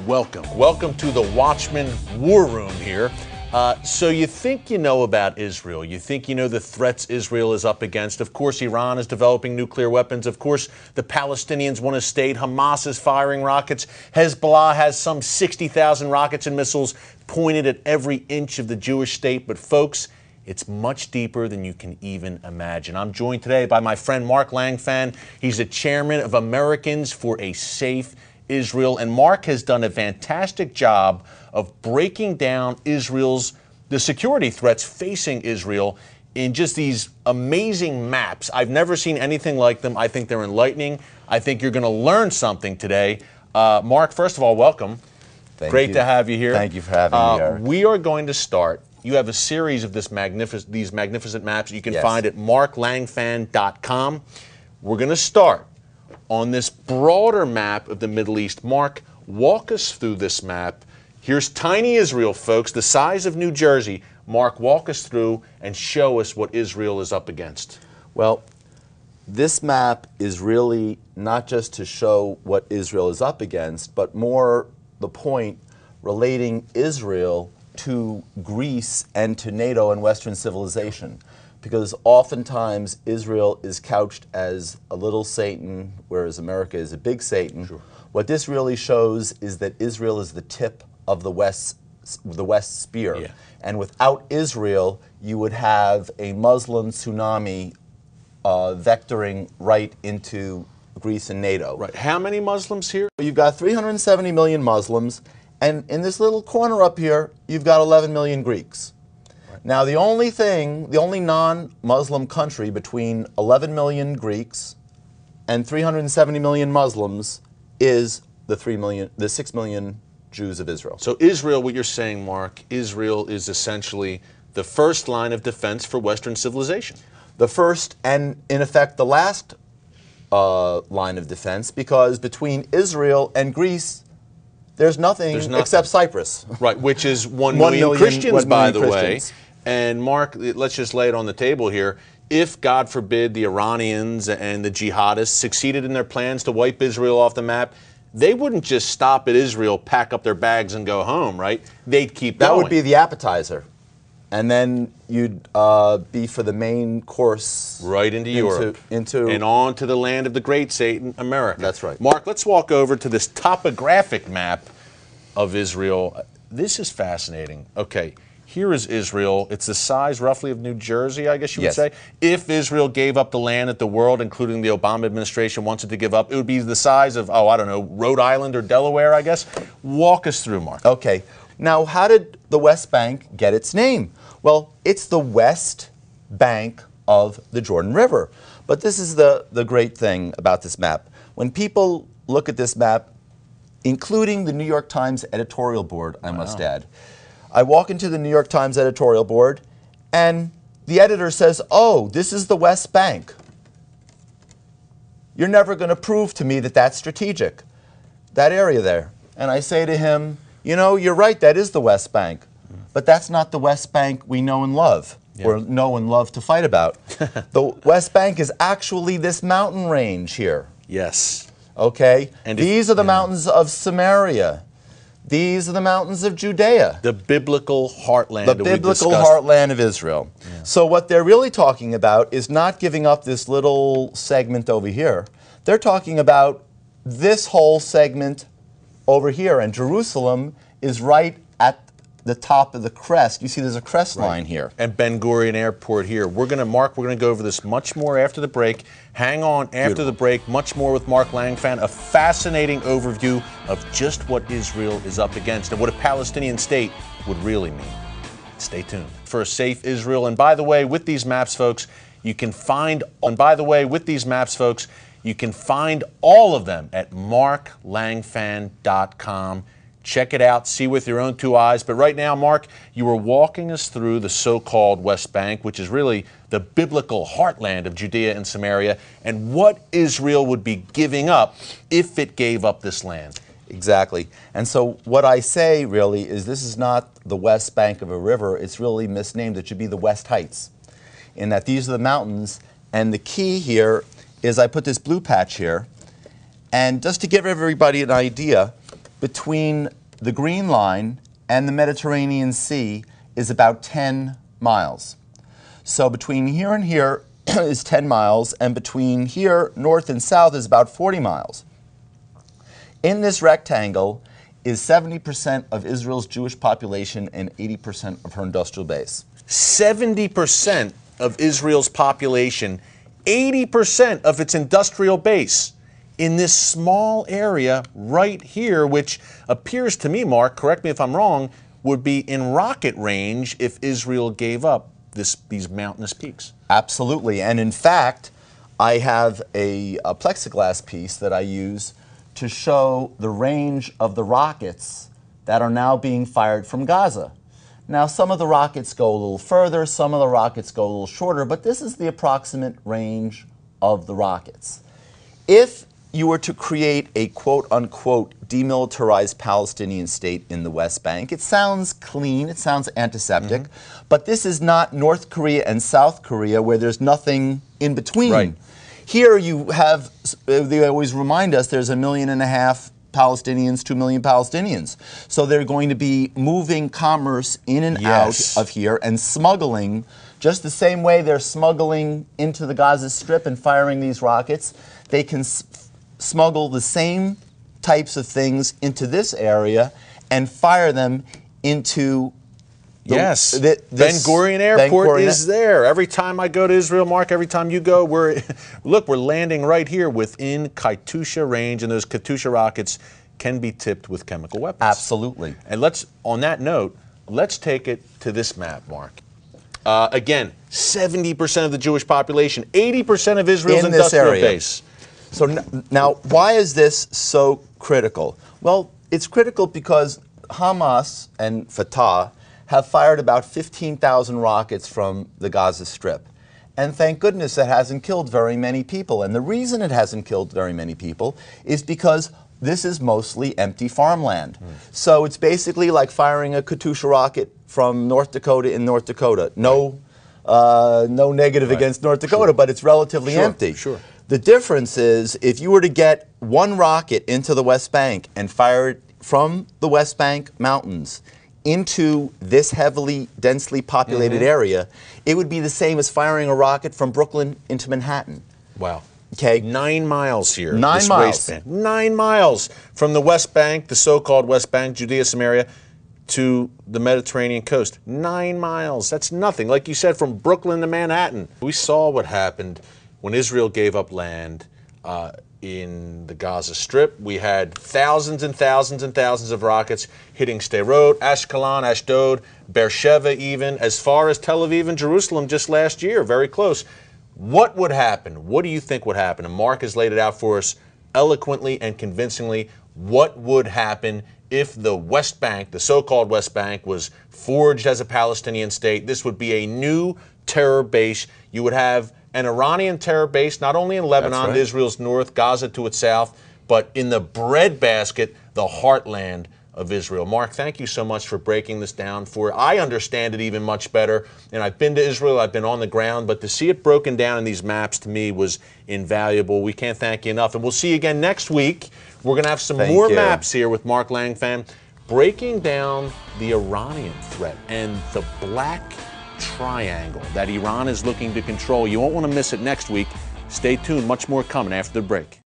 Welcome to the Watchman War Room here. So you think you know about Israel. You think you know the threats Israel is up against. Of course, Iran is developing nuclear weapons. Of course, the Palestinians want a state. Hamas is firing rockets. Hezbollah has some 60,000 rockets and missiles pointed at every inch of the Jewish state. But folks, it's much deeper than you can even imagine. I'm joined today by my friend Mark Langfan. He's the chairman of Americans for a Safe Israel, and Mark has done a fantastic job of breaking down the security threats facing Israel in just these amazing maps. I've never seen anything like them. I think they're enlightening. I think you're going to learn something today. Mark, first of all, welcome. Great to have you here. Thank you for having me, Eric. We are going to start. You have a series of these magnificent maps you can find at marklangfan.com. We're going to start on this broader map of the Middle East. Mark, walk us through this map. Here's tiny Israel, folks, the size of New Jersey. Mark, walk us through and show us what Israel is up against. Well, this map is really not just to show what Israel is up against, but more the point relating Israel to Greece and to NATO and Western civilization. Because oftentimes Israel is couched as a little Satan, whereas America is a big Satan. Sure. What this really shows is that Israel is the tip of the West spear. Yeah. And without Israel, you would have a Muslim tsunami vectoring right into Greece and NATO. Right. How many Muslims here? You've got 370 million Muslims, and in this little corner up here, you've got 11 million Greeks. Now, the only non-Muslim country between 11 million Greeks and 370 million Muslims is the 6 million Jews of Israel. So Israel, what you're saying, Mark, Israel is essentially the first line of defense for Western civilization. The first and, in effect, the last line of defense, because between Israel and Greece, there's nothing except Cyprus. Right, which is 1 million Christians, by the way. And Mark, let's just lay it on the table here. If, God forbid, the Iranians and the jihadists succeeded in their plans to wipe Israel off the map, they wouldn't just stop at Israel, pack up their bags, and go home, right? They'd keep going. That would be the appetizer. And then you'd be for the main course. Right into Europe. And on to the land of the great Satan, America. That's right. Mark, let's walk over to this topographic map of Israel. This is fascinating. Okay. Here is Israel. It's the size roughly of New Jersey, I guess you would say. If Israel gave up the land that the world, including the Obama administration, wants it to give up, it would be the size of, I don't know, Rhode Island or Delaware, I guess. Walk us through, Mark. Okay. Now, how did the West Bank get its name? Well, it's the west bank of the Jordan River. But this is the great thing about this map. When people look at this map, including the New York Times editorial board, I must add, I walk into the New York Times editorial board, and the editor says, "Oh, this is the West Bank. You're never going to prove to me that that's strategic, that area there." And I say to him, "You know, you're right, that is the West Bank. But that's not the West Bank we know and love, or know and love to fight about. The West Bank is actually this mountain range here." Yes. Okay? And these are the mountains of Samaria. These are the mountains of Judea. The biblical heartland. The biblical heartland of Israel. Yeah. So what they're really talking about is not giving up this little segment over here. They're talking about this whole segment over here. And Jerusalem is right at the top of the crest. You see there's a crest line here. And Ben Gurion Airport here. We're going to go over this much more after the break. Hang on after the break. Much more with Mark Langfan. A fascinating overview of just what Israel is up against and what a Palestinian state would really mean. Stay tuned for a safe Israel. And by the way, with these maps, folks, you can find all of them at marklangfan.com. Check it out, see with your own two eyes. But right now, Mark, you were walking us through the so-called West Bank, which is really the biblical heartland of Judea and Samaria, and what Israel would be giving up if it gave up this land. Exactly. And so what I say really is this is not the West Bank of a river. It's really misnamed. It should be the West Heights, in that these are the mountains. And the key here is I put this blue patch here. And just to give everybody an idea, between the Green Line and the Mediterranean Sea is about 10 miles. So between here and here is 10 miles, and between here, north and south, is about 40 miles. In this rectangle is 70% of Israel's Jewish population and 80% of her industrial base. 70% of Israel's population, 80% of its industrial base in this small area right here, which appears to me, Mark, correct me if I'm wrong, would be in rocket range if Israel gave up these mountainous peaks. Absolutely. And in fact, I have a plexiglass piece that I use to show the range of the rockets that are now being fired from Gaza. Now, some of the rockets go a little further, some of the rockets go a little shorter, but this is the approximate range of the rockets. If you were to create a quote-unquote demilitarized Palestinian state in the West Bank, it sounds clean, it sounds antiseptic, but this is not North Korea and South Korea where there's nothing in between. Right. Here you have, they always remind us, there's 1.5 million Palestinians, 2 million Palestinians. So they're going to be moving commerce in and Yes. out of here and smuggling, just the same way they're smuggling into the Gaza Strip and firing these rockets. They can smuggle the same types of things into this area and fire them into Yes, Ben Gurion Airport is there. Every time I go to Israel, Mark, every time you go, we're landing right here within Katyusha range, and those Katyusha rockets can be tipped with chemical weapons. Absolutely. And on that note, let's take it to this map, Mark. Again, 70% of the Jewish population, 80% of Israel's In this industrial area. base. So now, why is this so critical? Well, it's critical because Hamas and Fatah have fired about 15,000 rockets from the Gaza Strip. And thank goodness it hasn't killed very many people. And the reason it hasn't killed very many people is because this is mostly empty farmland. So it's basically like firing a Katyusha rocket from North Dakota in North Dakota. No negative against North Dakota, but it's relatively empty. Sure. The difference is if you were to get one rocket into the West Bank and fire it from the West Bank mountains into this heavily, densely populated area, it would be the same as firing a rocket from Brooklyn into Manhattan. Wow. Okay. 9 miles here. 9 this miles. waistband. 9 miles from the West Bank, the so-called West Bank, Judea, Samaria, to the Mediterranean coast. 9 miles. That's nothing. Like you said, from Brooklyn to Manhattan. We saw what happened when Israel gave up land in the Gaza Strip. We had thousands and thousands and thousands of rockets hitting Sderot, Ashkelon, Ashdod, Beersheba even, as far as Tel Aviv and Jerusalem just last year, very close. What would happen? What do you think would happen? And Mark has laid it out for us eloquently and convincingly. What would happen if the West Bank, the so-called West Bank, was forged as a Palestinian state? This would be a new terror base. You would have an Iranian terror base, not only in Lebanon, to Israel's north, Gaza to its south, but in the breadbasket, the heartland of Israel. Mark, thank you so much for breaking this down for us. I understand it even much better, and I've been to Israel, I've been on the ground, but to see it broken down in these maps to me was invaluable. We can't thank you enough, and we'll see you again next week. We're going to have some more maps here with Mark Langfan, breaking down the Iranian threat and the black triangle that Iran is looking to control. You won't want to miss it next week. Stay tuned. Much more coming after the break.